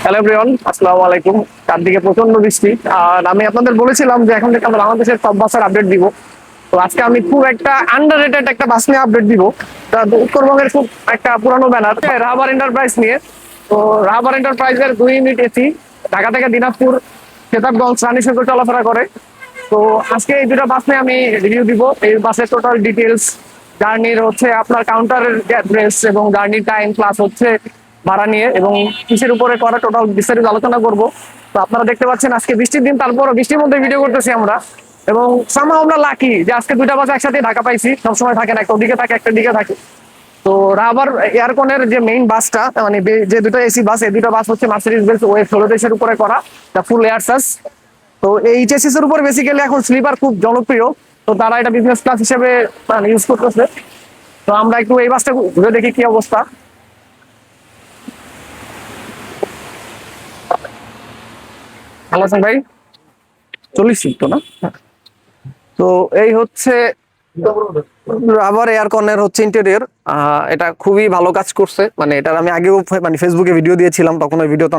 Hello everyone, আসসালামু আলাইকুম। চারদিকে প্রচন্ড বৃষ্টি, আর আমি আপনাদের বলেছিলাম যে এখন থেকে আমরা বাংলাদেশের সব বাসের আপডেট দিব। তো আজকে আমি খুব একটা আন্ডাররেটেড একটা বাস নিয়ে আপডেট দিব। তা উত্তরবঙ্গের খুব একটা পুরানো ব্যানার রাবার এন্টারপ্রাইজ নিয়ে। তো রাবার এন্টারপ্রাইজের 2 ইউনিট এসি ঢাকা থেকে দিনাজপুর, খেতাবগঞ্জ, রানীশঙ্কর চলাফেরা করে। তো আজকে এই দুটো বাস নিয়ে আমি রিভিউ দিব। এই বাসের টোটাল ডিটেলস, জার্নির হচ্ছে আপনার কাউন্টারের অ্যাড্রেস এবং জার্নি টাইম প্লাস হচ্ছে ভাড়া নিয়ে এবং কিসের উপরে করা টোটাল বিস্তারিত আলোচনা করব। তো আপনারা দেখতে পাচ্ছেন আজকে বৃষ্টির দিন, তারপরও বৃষ্টির মধ্যে ভিডিও করতেছি আমরা। এবং সামহাও আমরা লাকি যে আজকে দুইটা বাস একসাথে ঢাকা পাইছি। সবসময় থাকে না, একটা দিকে থাকে একটা দিকে থাকে। তো রাবার এয়ারকনের যে মেইন বাসটা, মানে যে দুটো এসি বাস, এই দুটো বাস হচ্ছে মার্সিডিজ বেঞ্জ ওয়েব 16 উপরে করা, ফুল এয়ার সাস। তো এই চেসিস এর উপর বেসিক্যালি এখন স্লিপার খুব জনপ্রিয়। তো তারা এটা বিজনেস ক্লাস হিসেবে ইউজ করতেছে। তো আমরা একটু এই বাসটা ঘুরে দেখি কি অবস্থা। ভালো আছেন ভাই? 40 সিট তো না? তো এই হচ্ছে রাবার এয়ারকনের হচ্ছে ইন্টেরিয়র। এটা খুবই ভালো কাজ করছে, মানে এটার আমি আগেও মানে ফেসবুকে ভিডিও দিয়েছিলাম, তখন ওই ভিডিওতে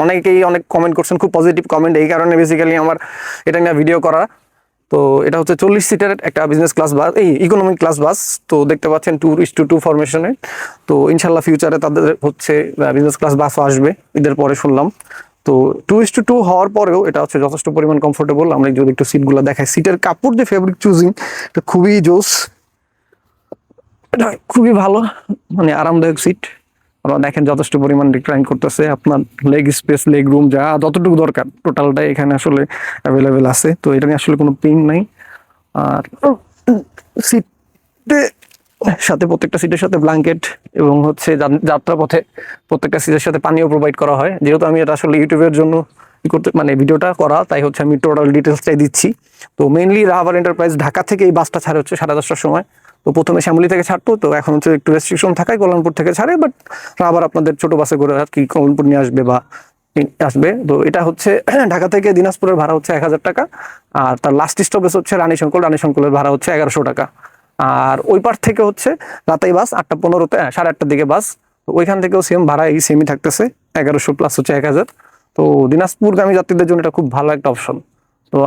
অনেকেই অনেক কমেন্ট করছেন, খুব পজিটিভ কমেন্ট। এই কারণে বেসিক্যালি আমার এটা নিয়ে ভিডিও করা। তো এটা হচ্ছে 40 সিটের একটা বিজনেস ক্লাস বাস, এই ইকোনমিক ক্লাস বাস। তো দেখতে পাচ্ছেন 2:2 ফরমেশনে। তো ইনশাল্লাহ ফিউচারে তাদের হচ্ছে বিজনেস ক্লাস বাসও আসবে ঈদের পরে শুনলাম। তো 2:2 হওয়ার পরেও এটা হচ্ছে যথেষ্ট পরিমাণ কমফোর্টেবল। আমরা যদি একটু সিটগুলো দেখাই, সিটের কাপড় যে ফেব্রিক চুজিং, এটা খুবই জোস, এটা খুবই ভালো, মানে আরামদায়ক সিট। আপনারা দেখেন যথেষ্ট পরিমাণ রিক্লাইন করতেছে, আপনার লেগ স্পেস, লেগ রুম যা যতটুকু দরকার টোটালটাই এখানে আসলে অ্যাভেলেবেল আছে। তো এটা নিয়ে আসলে কোনো পেইন নাই। আর সিটে সাথে প্রত্যেকটা সিটের সাথে ব্ল্যাঙ্কেট এবং হচ্ছে যাত্রা পথে প্রত্যেকটা সিটের সাথে পানিও প্রোভাইড করা হয়। যেহেতু আমি এটা আসলে ইউটিউবের জন্য করতে মানে ভিডিওটা করা, তাই হচ্ছে আমি টোটাল ডিটেলসটাই দিচ্ছি। তো মেইনলি রাবার এন্টারপ্রাইজ ঢাকা থেকে এই বাসটা ছাড়ে হচ্ছে 10:30টার সময়। তো প্রথমে শ্যামলী থেকে ছাড়তো, তো এখন হচ্ছে একটু রেস্ট্রিকশন থাকায় কল্যাণপুর থেকে ছাড়ে, বাট আবার আপনাদের ছোট বাসে করে আর কি কল্যাণপুর নিয়ে আসবে বা আসবে। তো এটা হচ্ছে ঢাকা থেকে দিনাজপুরের ভাড়া হচ্ছে 1000 টাকা, আর তার লাস্ট স্টপেজ হচ্ছে রানীশঙ্কর। রানীশঙ্করের ভাড়া হচ্ছে 1100 টাকা। আর ওই পার থেকে হচ্ছে রাতাই বাস 8:15-তে, 8:30টার দিকে বাস। তো ওইখান থেকেও সেম ভাড়া, এই সেমই থাকতেছে 1100 প্লাস হচ্ছে 1000। তো দিনাজপুরগামী যাত্রীদের জন্য এটা খুব ভালো একটা অপশন। তো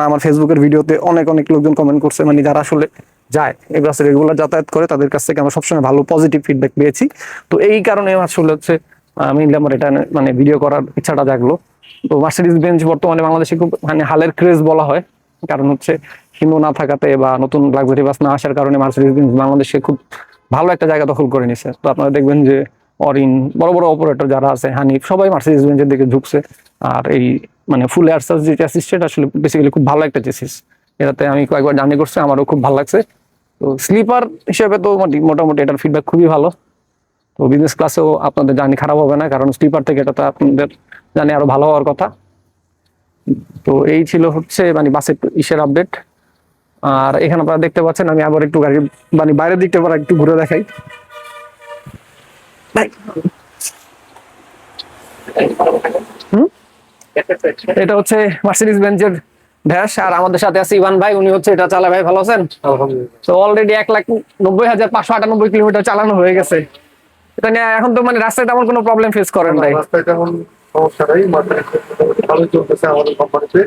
আমার ফেসবুকের ভিডিওতে অনেক অনেক লোকজন কমেন্ট করছে, মানে যারা আসলে যায় এই বাসে রেগুলার যাতায়াত করে, তাদের কাছ থেকে আমরা সবসময় ভালো পজিটিভ ফিডব্যাক পেয়েছি। তো এই কারণে আসলে হচ্ছে মেইনলি আমার এটা মানে ভিডিও করার ইচ্ছাটা জাগলো। তো মার্সিডিজ বেঞ্জ বর্তমানে বাংলাদেশে খুব মানে হালের ক্রেজ বলা হয়, কারণ হচ্ছে হিমো না থাকাতে বা নতুন লাক্সারি বাস না আসার কারণে মার্সিডিজ বেঞ্জ বাংলাদেশে খুব ভালো একটা জায়গা দখল করে নিছে। তো আপনারা দেখবেন যে অরিন, বড় বড় অপারেটর যারা আছে, হানিফ, সবাই মার্সিডিজ বেঞ্জের দিকে ঝুঁকছে। আর এই মানে ফুল এয়ার সাস যে চ্যাসিস, সেটা আসলে বেসিক্যালি খুব ভালো একটা চ্যাসিস। এটাতে আমি কয়েকবার জার্নি করছি, আমারও খুব ভালো লাগছে। তো স্লিপার হিসেবে তো মোটামুটি এটার ফিডব্যাক খুবই ভালো। তো বিজনেস ক্লাসেও আপনাদের জার্নি খারাপ হবে না, কারণ স্লিপার থেকে এটা তো আপনাদের জার্নি আরো ভালো হওয়ার কথা। তো এই ছিল হচ্ছে মানে বাসের ইসের আপডেট। আর এখানে আপনারা দেখতে পাচ্ছেন, আমি আবার একটু গাড়ি মানে বাইরের দিকটা আবার একটু ঘুরে দেখাই। এটা হচ্ছে মার্সিডিজ বেঞ্জের ড্যাশ, আর আমাদের সাথে আছে ইভান ভাই, উনি হচ্ছে এটা চালায়। ভাই ভালো আছেন? তো অলরেডি 1,90,598 কিলোমিটার চালানো হয়ে গেছে। এটা নিয়ে এখন তো মানে রাস্তায় তেমন কোনো প্রবলেম ফেস করেন ভাই? রাস্তায় তেমন সমস্যা নেই, ভালো চলতেছে আমাদের কোম্পানিতে।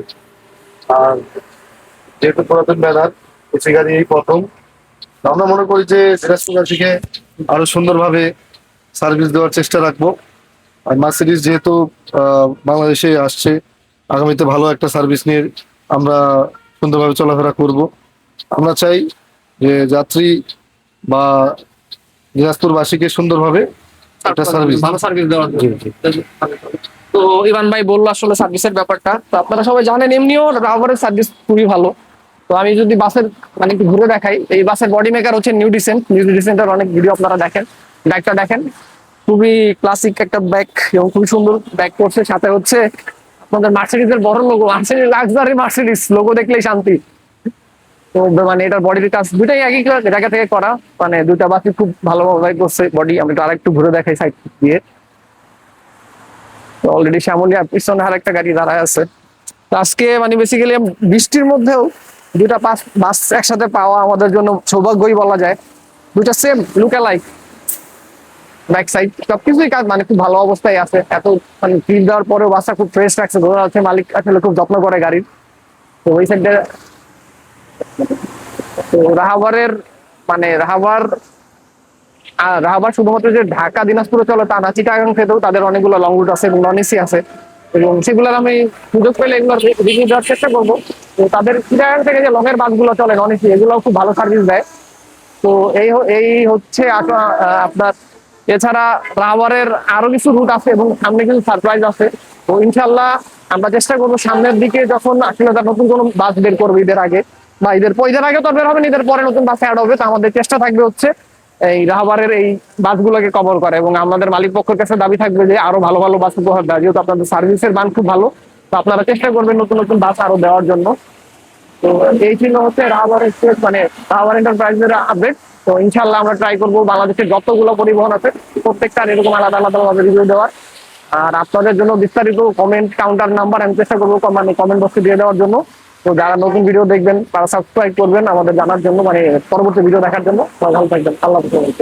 আর যেহেতু পুরাতন ব্যানার, এসি গাড়ি এই প্রথম, আমরা মনে করি যে দিনাজপুরবাসীকে আরো সুন্দরভাবে সার্ভিস দেওয়ার চেষ্টা রাখবো। আর মার্সিডিজ যেহেতু বাংলাদেশে আসছে, আগামীতে ভালো একটা সার্ভিস নিয়ে আমরা সুন্দরভাবে চলাফেরা করব। আমরা চাই যে যাত্রী বা দিনাজপুরবাসীকে সুন্দরভাবে একটা সার্ভিস, ভালো সার্ভিস দেওয়ার জন্য। তো ইভান ভাই বললো আসলে সার্ভিসের ব্যাপারটা, তো আপনারা সবাই জানেন এমনিও রাবারের সার্ভিস খুবই ভালো। তো আমি যদি বাসের মানে একটু ঘুরে দেখাই, এই বাসের বডি মেকার হচ্ছে নিউ ডিসেন্টের অনেক ভিডিও আপনারা দেখেন, ব্যাগটা দেখেন, খুবই ক্লাসিক একটা ব্যাগ এবং খুবই সুন্দর ব্যাগ করছে। সাথে হচ্ছে আপনাদের মার্সিডিজের বড় logo, Mercedes luxury Mercedes logo দেখলেই শান্তি। তো মানে এটার বডির কাজ দুটাই একই জায়গা থেকে করা, মানে দুটা বাসই খুব ভালোভাবে করছে বডি। আমি তো আরেকটু ঘুরে দেখাই সাইড দিয়ে। অলরেডি শ্যামলী পিছনে আর একটা গাড়ি দাঁড়ায় আছে। তো আজকে মানে বেসিক্যালি বৃষ্টির মধ্যেও দুটা বাস একসাথে পাওয়া আমাদের জন্য সৌভাগ্যই বলা যায়। দুটা same look alike. Back side সবকিছুই কাজ মানে খুব ভালো অবস্থায় আছে। এত মানে ফিল দেওয়ার পরেও বাসটা খুব ফ্রেশ রাখছে, বোঝা যাচ্ছে মালিক আসলে খুব যত্ন করে গাড়ির। তো ওই সাইডে তো রাহাবারের মানে রাহাবার শুধুমাত্র যে ঢাকা দিনাজপুরে চলে তা না, চিটাগাং থেকেও তাদের অনেকগুলো লং রুট আছে এবং নন এসি আছে, এবং সেগুলোর আমি সুযোগ পেলে এগুলোর রিভিউ দেওয়ার চেষ্টা করবো। তো তাদের চিটাগাং থেকে যে লং এর বাসগুলো চলে নন এসি, এগুলো খুব ভালো সার্ভিস দেয়। তো এই হচ্ছে আপনার এছাড়া রাবারের আরো কিছু রুট আছে এবং সামনে কিছু সারপ্রাইজ আছে। তো ইনশাল্লাহ আমরা চেষ্টা করবো সামনের দিকে যখন আসলে তার নতুন কোনো বাস বের করবে ঈদের আগে, বা ঈদের আগে তো বের হবে, ঈদের পরে নতুন বাস অ্যাড হবে। তো আমাদের চেষ্টা থাকবে হচ্ছে এই রাহাবারের এই বাসগুলোকে কভার করে, এবং আমাদের মালিক পক্ষের কাছে দাবি থাকবে যে আরো ভালো ভালো বাস উপহার দেওয়া, যেহেতু আপনাদের সার্ভিসের মান খুব ভালো। তো আপনারা চেষ্টা করবেন নতুন নতুন বাস আরো দেওয়ার জন্য। তো এই ছিল হচ্ছে রাহাবার এক্সপ্রেস মানে রাহাবার এন্টারপ্রাইজের আপডেট। তো ইনশাল্লাহ আমরা ট্রাই করবো বাংলাদেশের যতগুলো পরিবহন আছে প্রত্যেকটার এরকম আলাদা আলাদা ভাবে রিভিউ দেওয়ার। আর আপনাদের জন্য বিস্তারিত কমেন্ট কাউন্টার নাম্বার আমি চেষ্টা করবো মানে কমেন্ট বক্সে দিয়ে দেওয়ার জন্য। তো যারা নতুন ভিডিও দেখবেন তারা সাবস্ক্রাইব করবেন আমাদের জানার জন্য, মানে পরবর্তী ভিডিও দেখার জন্য। ভালো থাকবেন, আল্লাহ হাফেজ।